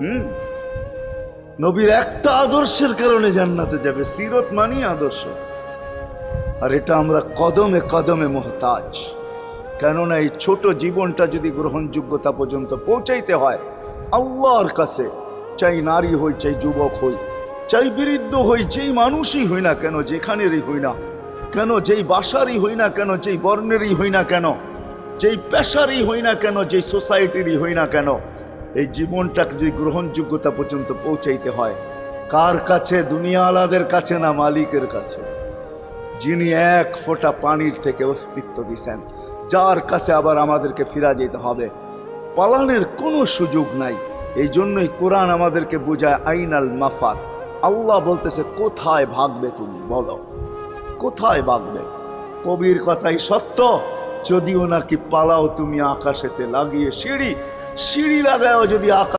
হুম, নবীর একটা আদর্শের কারণে জান্নাতে যাবে। সিরত মানি আদর্শ। আর এটা আমরা কদমে কদমে মোহতাজ। কেননা এই ছোট জীবনটা যদি গ্রহণযোগ্যতা পর্যন্ত পৌঁছাইতে হয় আল্লাহর কাছে, চাই নারী হই, চাই যুবক হই, চাই বৃদ্ধ হই, যেই মানুষই হই না কেন, যেখানেরই হই না কেন, যেই বাসারই হই না কেন, যেই বর্ণেরই হই না কেন, যেই পেশারই হই না কেন, যেই সোসাইটিরই হই না কেন, এই জীবনটাকে যদি গ্রহণযোগ্যতা পর্যন্ত পৌঁছাইতে হয় কার কাছে? দুনিয়াওয়ালাদের কাছে না, মালিকের কাছে, যিনি এক ফোঁটা পানির থেকে অস্তিত্ব দিছেন, যার কাছে আবার আমাদেরকে ফিরা যেতে হবে। পালানের কোনো সুযোগ নাই। এই জন্যই কোরআন আমাদেরকে বোঝায় আইনাল মাফার। আল্লাহ বলতেছে কোথায় ভাগবে তুমি, বলো কোথায় ভাগবে? কবির কথাই সত্য, যদিও নাকি পালাও তুমি আকাশেতে লাগিয়ে সিঁড়ি, সিঁড়ি লাগাও যদি আকাশ